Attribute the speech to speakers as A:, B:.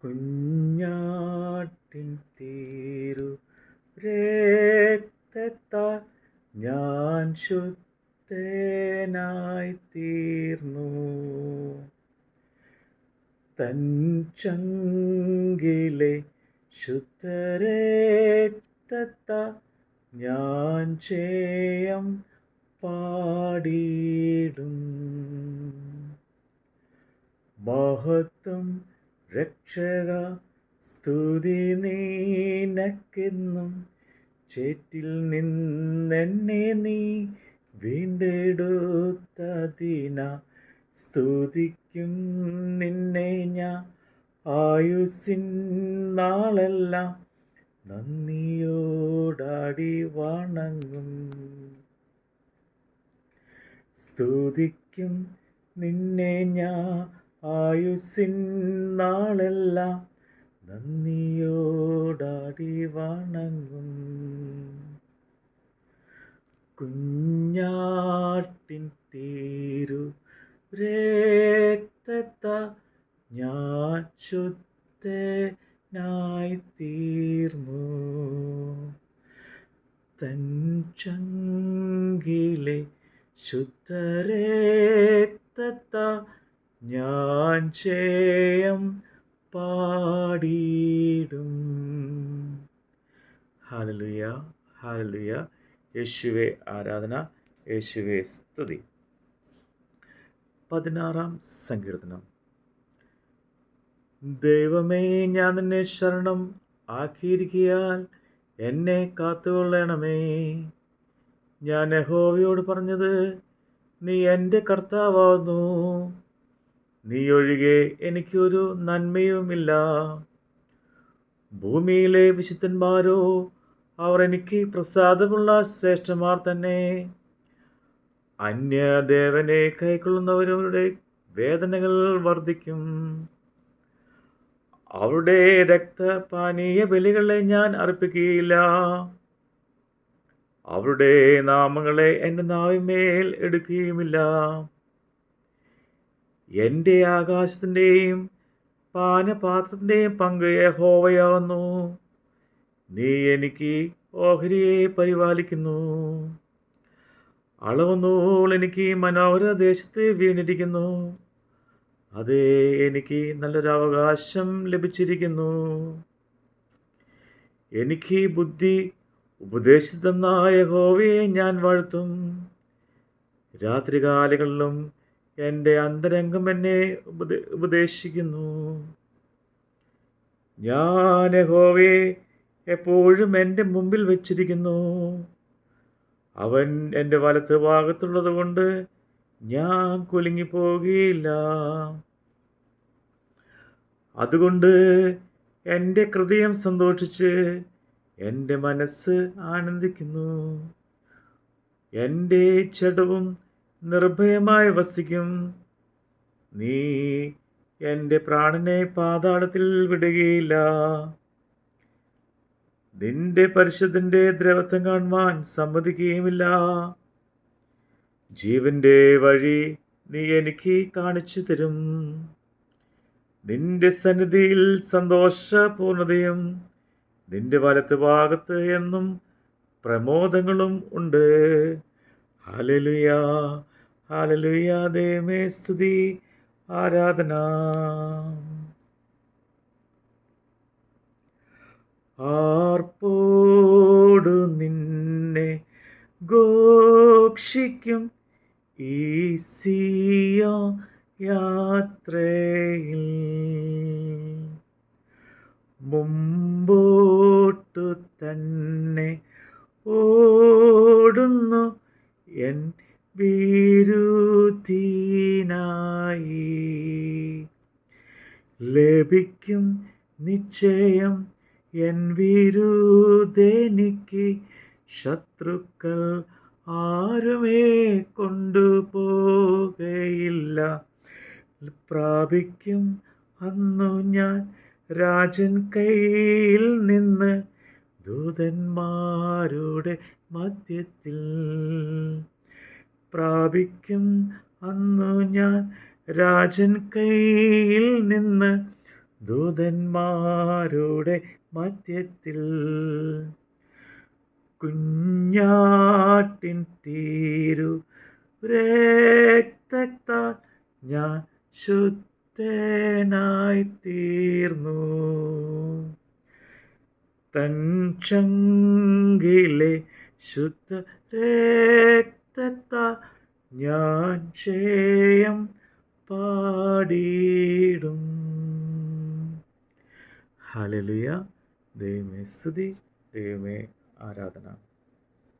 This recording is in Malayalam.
A: കുഞ്ഞാട്ടിൻ തീരു രക്തത്താൽ ഞാൻ ശുദ്ധനായി തീർന്നു. തൻ ചങ്കിലെ ശുദ്ധരക്തത്താൽ ഞാൻ ജയം പാടിയിടും. മഹത്വം രക്ഷക സ്തുതി നിനക്കെന്നും, ചേറ്റിൽ നിന്നെന്നെ നീ വീണ്ടെടുത്തതിനാ സ്തുതിക്കും നിന്നെ ഞാൻ ആയുസ്സിൻ നാളെല്ലാം നന്ദിയോടാടി വണങ്ങും. സ്തുതിക്കും നിന്നെ ഞാൻ ആയുസ്സിൻ നാളെല്ലാം നന്ദിയോടാടി വണങ്ങും. കുഞ്ഞാട്ടിൻ തീരു രക്തത്താൽ ഞാൻ ശുദ്ധനായി തീർന്നു. തൻ ചങ്കിലെ ശുദ്ധരക്തത്താൽ ഞാൻ ജയം പാടിയിടും. ഹല്ലേലൂയ, ഹല്ലേലൂയ. യേശുവേ ആരാധന, യേശുവേ സ്തുതി. 16 സങ്കീർത്തനം. ദൈവമേ, ഞാൻ നിന്നെ ശരണം ആക്കിയിരിക്കയാൽ എന്നെ കാത്തുകൊള്ളണമേ. ഞാൻ യഹോവയോട് പറഞ്ഞത്, നീ എൻ്റെ കർത്താവാകുന്നു, നീ ഒഴികെ എനിക്കൊരു നന്മയുമില്ല. ഭൂമിയിലെ വിശുദ്ധന്മാരോ, അവർ എനിക്ക് പ്രസാദമുള്ള ശ്രേഷ്ഠന്മാർ തന്നെ. അന്യദേവനെ കൈക്കൊള്ളുന്നവരുടെ വേദനകൾ വർദ്ധിക്കും. അവരുടെ രക്തപാനീയ ബലികളെ ഞാൻ അർപ്പിക്കുകയില്ല. അവരുടെ നാമങ്ങളെ എൻ്റെ നാവിന്മേൽ എടുക്കുകയുമില്ല. എൻ്റെ ആകാശത്തിൻ്റെയും പാനപാത്രത്തിൻ്റെയും പങ്ക് യഹോവയാകുന്നു. നീ എനിക്ക് ഓഹരിയെ പരിപാലിക്കുന്നു. അളവുനൂൽ എനിക്ക് മനോഹര ദേശത്ത് വീണിരിക്കുന്നു. അതേ, എനിക്ക് നല്ലൊരവകാശം ലഭിച്ചിരിക്കുന്നു. എനിക്ക് ബുദ്ധി ഉപദേശിച്ചു തന്ന യഹോവയെ ഞാൻ വാഴ്ത്തും. രാത്രികാലങ്ങളിലും എൻ്റെ അന്തരംഗം എന്നെ ഉപദേശിക്കുന്നു. ഞാൻ യഹോവയെ എപ്പോഴും എൻ്റെ മുമ്പിൽ വെച്ചിരിക്കുന്നു. അവൻ എൻ്റെ വലത്ത് ഭാഗത്തുള്ളത് കൊണ്ട് ഞാൻ കുലുങ്ങിപ്പോകുകയില്ല. അതുകൊണ്ട് എൻ്റെ ഹൃദയം സന്തോഷിച്ച് എൻ്റെ മനസ്സ് ആനന്ദിക്കുന്നു. എൻ്റെ ജഡവും നിർഭയമായി വസിക്കും. നീ എൻ്റെ പ്രാണനെ പാതാളത്തിൽ വിടുകയില്ല. നിന്റെ പരിശുദ്ധൻ്റെ ദ്രവത്വം കാണുവാൻ സമ്മതിക്കുകയുമില്ല. ജീവന്റെ വഴി നീ എനിക്ക് കാണിച്ചു തരും. നിന്റെ സന്നിധിയിൽ സന്തോഷപൂർണതയും നിന്റെ വലത്ത് ഭാഗത്ത് എന്നും പ്രമോദങ്ങളും ഉണ്ട്. Hallelujah, hallelujah. ദൈവമേ സ്തുതി, ആരാധന. ആർപ്പോടു നിന്നെ ഘോഷിക്കും ഈ സിയോൻ യാത്രയിൽ. മുമ്പോട്ടു തന്നെ ഓടുന്നു എൻ വിരുദ്ധീനായി. ലഭിക്കും നിശ്ചയം എൻ വിരുദ്ധനിക്ക്. ശത്രുക്കൾ ആരുമേ കൊണ്ടുപോകയില്ല. പ്രാപിക്കും അന്നു ഞാൻ രാജൻ കയ്യിൽ നിന്ന് ദൂതന്മാരുടെ മധ്യത്തിൽ. പ്രാപിക്കും അന്നു ഞാൻ രാജൻ കയ്യിൽ നിന്ന് ദൂതന്മാരുടെ മധ്യത്തിൽ കുഞ്ഞാട്ടിൻ തീരു രക്തത്താൽ ഞാൻ ശുദ്ധനായി തീർന്നു. തൻ ചങ്കിലെ ശുദ്ധ രക്തത്താൽ ഞാൻ ജയം പാടിയിടും. ഹല്ലേലൂയ. ദൈവമേ സ്തുതി, ദൈവമേ ആരാധന.